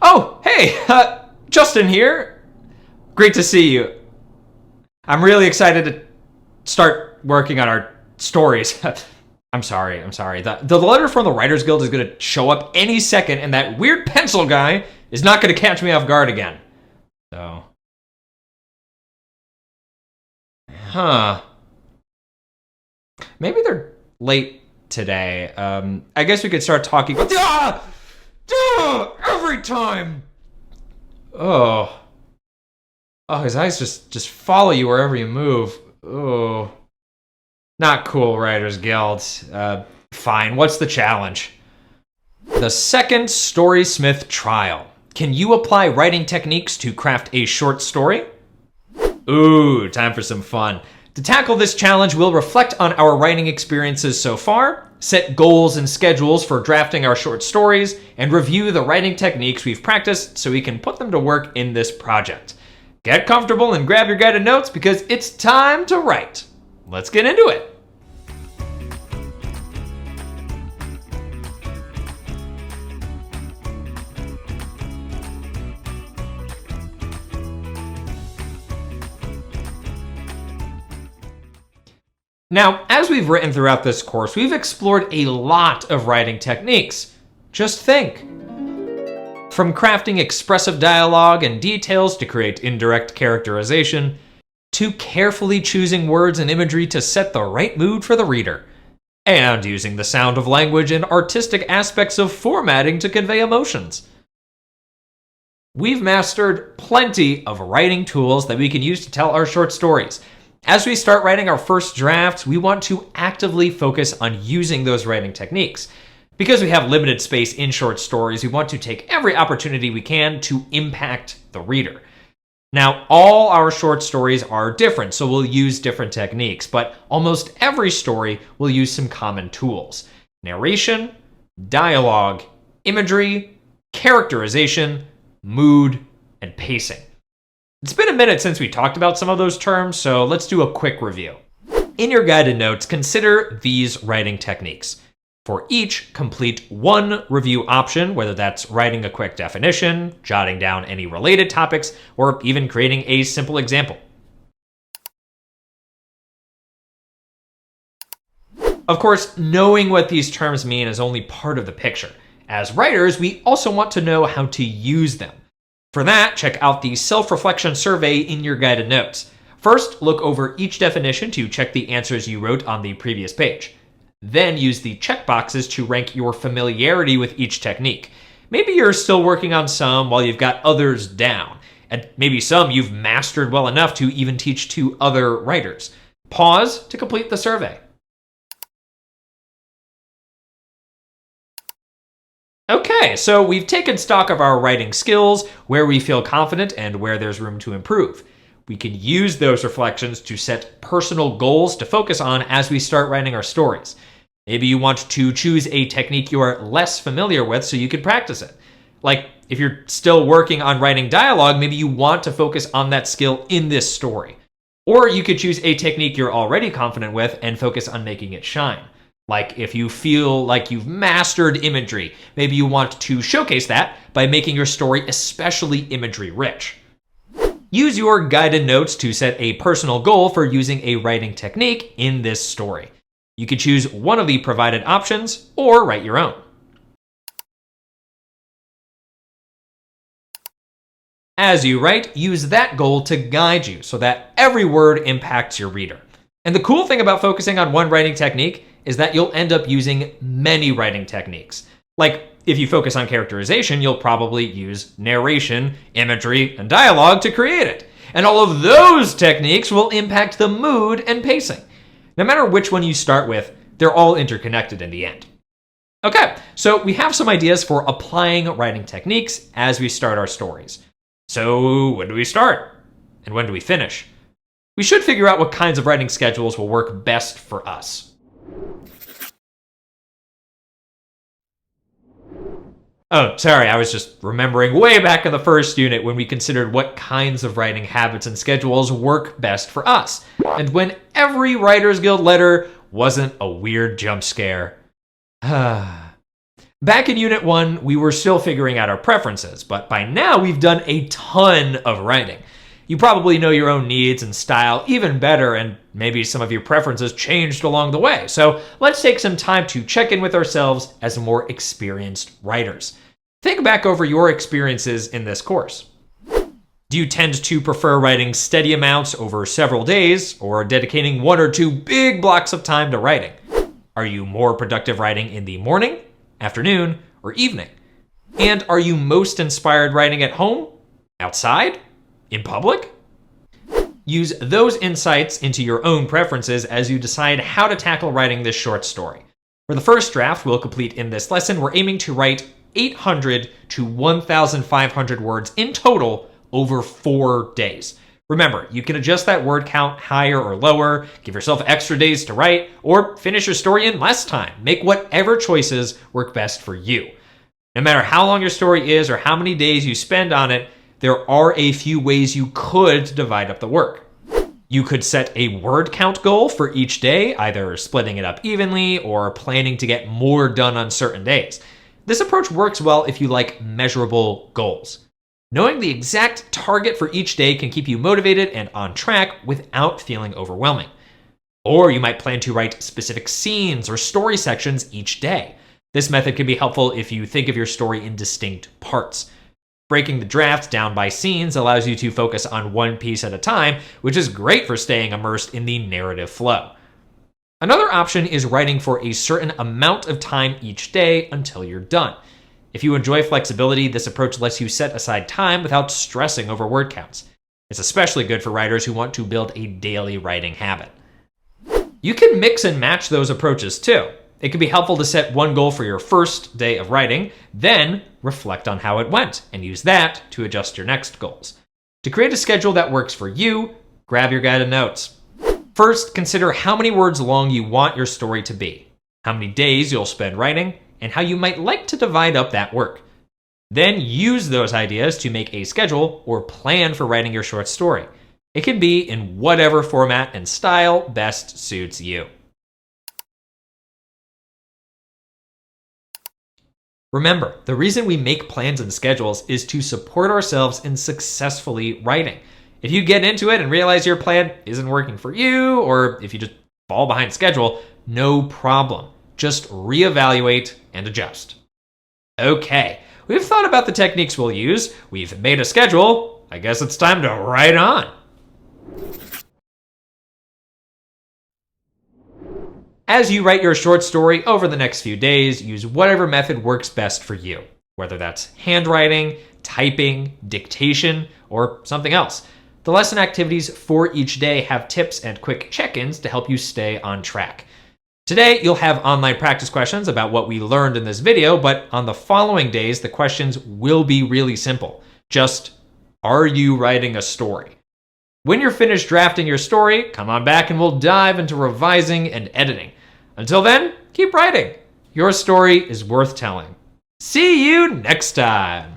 Oh, hey, Justin here. Great to see you. I'm really excited to start working on our stories. I'm sorry. The letter from the Writers Guild is going to show up any second, and that weird pencil guy is not going to catch me off guard again. So. Huh. Maybe they're late today. I guess we could start talking. Every time. Oh, his eyes just follow you wherever you move. Oh, not cool, Writers Guild. Fine. What's the challenge? The second Storysmith trial. Can you apply writing techniques to craft a short story? Ooh, time for some fun. To tackle this challenge, we'll reflect on our writing experiences so far, set goals and schedules for drafting our short stories, and review the writing techniques we've practiced so we can put them to work in this project. Get comfortable and grab your guided notes because it's time to write. Let's get into it. Now, as we've written throughout this course, we've explored a lot of writing techniques. Just think. From crafting expressive dialogue and details to create indirect characterization, to carefully choosing words and imagery to set the right mood for the reader, and using the sound of language and artistic aspects of formatting to convey emotions. We've mastered plenty of writing tools that we can use to tell our short stories. As we start writing our first drafts, we want to actively focus on using those writing techniques. Because we have limited space in short stories, we want to take every opportunity we can to impact the reader. Now, all our short stories are different, so we'll use different techniques, but almost every story will use some common tools: narration, dialogue, imagery, characterization, mood, and pacing. It's been a minute since we talked about some of those terms, so let's do a quick review. In your guided notes, consider these writing techniques. For each, complete one review option, whether that's writing a quick definition, jotting down any related topics, or even creating a simple example. Of course, knowing what these terms mean is only part of the picture. As writers, we also want to know how to use them. For that, check out the self-reflection survey in your guided notes. First, look over each definition to check the answers you wrote on the previous page. Then use the checkboxes to rank your familiarity with each technique. Maybe you're still working on some while you've got others down, and maybe some you've mastered well enough to even teach to other writers. Pause to complete the survey. Okay, so we've taken stock of our writing skills, where we feel confident and where there's room to improve. We can use those reflections to set personal goals to focus on as we start writing our stories. Maybe you want to choose a technique you are less familiar with so you can practice it. Like, if you're still working on writing dialogue, maybe you want to focus on that skill in this story. Or you could choose a technique you're already confident with and focus on making it shine. Like, if you feel like you've mastered imagery, maybe you want to showcase that by making your story especially imagery rich. Use your guided notes to set a personal goal for using a writing technique in this story. You could choose one of the provided options or write your own. As you write, use that goal to guide you so that every word impacts your reader. And the cool thing about focusing on one writing technique is that you'll end up using many writing techniques. Like, if you focus on characterization, you'll probably use narration, imagery, and dialogue to create it. And all of those techniques will impact the mood and pacing. No matter which one you start with, they're all interconnected in the end. Okay, so we have some ideas for applying writing techniques as we start our stories. So when do we start? And when do we finish? We should figure out what kinds of writing schedules will work best for us. Oh, sorry, I was just remembering way back in the first unit when we considered what kinds of writing habits and schedules work best for us, and when every Writers Guild letter wasn't a weird jump scare. Back in Unit 1, we were still figuring out our preferences, but by now we've done a ton of writing. You probably know your own needs and style even better, and maybe some of your preferences changed along the way. So let's take some time to check in with ourselves as more experienced writers. Think back over your experiences in this course. Do you tend to prefer writing steady amounts over several days, or dedicating 1 or 2 big blocks of time to writing? Are you more productive writing in the morning, afternoon, or evening? And are you most inspired writing at home, outside, in public? Use those insights into your own preferences as you decide how to tackle writing this short story. For the first draft we'll complete in this lesson, we're aiming to write 800 to 1,500 words in total over 4 days. Remember, you can adjust that word count higher or lower, give yourself extra days to write, or finish your story in less time. Make whatever choices work best for you. No matter how long your story is or how many days you spend on it, there are a few ways you could divide up the work. You could set a word count goal for each day, either splitting it up evenly or planning to get more done on certain days. This approach works well if you like measurable goals. Knowing the exact target for each day can keep you motivated and on track without feeling overwhelming. Or you might plan to write specific scenes or story sections each day. This method can be helpful if you think of your story in distinct parts. Breaking the draft down by scenes allows you to focus on one piece at a time, which is great for staying immersed in the narrative flow. Another option is writing for a certain amount of time each day until you're done. If you enjoy flexibility, this approach lets you set aside time without stressing over word counts. It's especially good for writers who want to build a daily writing habit. You can mix and match those approaches too. It can be helpful to set one goal for your first day of writing, then reflect on how it went, and use that to adjust your next goals. To create a schedule that works for you, grab your guided notes. First, consider how many words long you want your story to be, how many days you'll spend writing, and how you might like to divide up that work. Then use those ideas to make a schedule or plan for writing your short story. It can be in whatever format and style best suits you. Remember, the reason we make plans and schedules is to support ourselves in successfully writing. If you get into it and realize your plan isn't working for you, or if you just fall behind schedule, no problem. Just reevaluate and adjust. Okay, we've thought about the techniques we'll use. We've made a schedule. I guess it's time to write on. As you write your short story over the next few days, use whatever method works best for you, whether that's handwriting, typing, dictation, or something else. The lesson activities for each day have tips and quick check-ins to help you stay on track. Today, you'll have online practice questions about what we learned in this video, but on the following days, the questions will be really simple. Just, are you writing a story? When you're finished drafting your story, come on back and we'll dive into revising and editing. Until then, keep writing. Your story is worth telling. See you next time.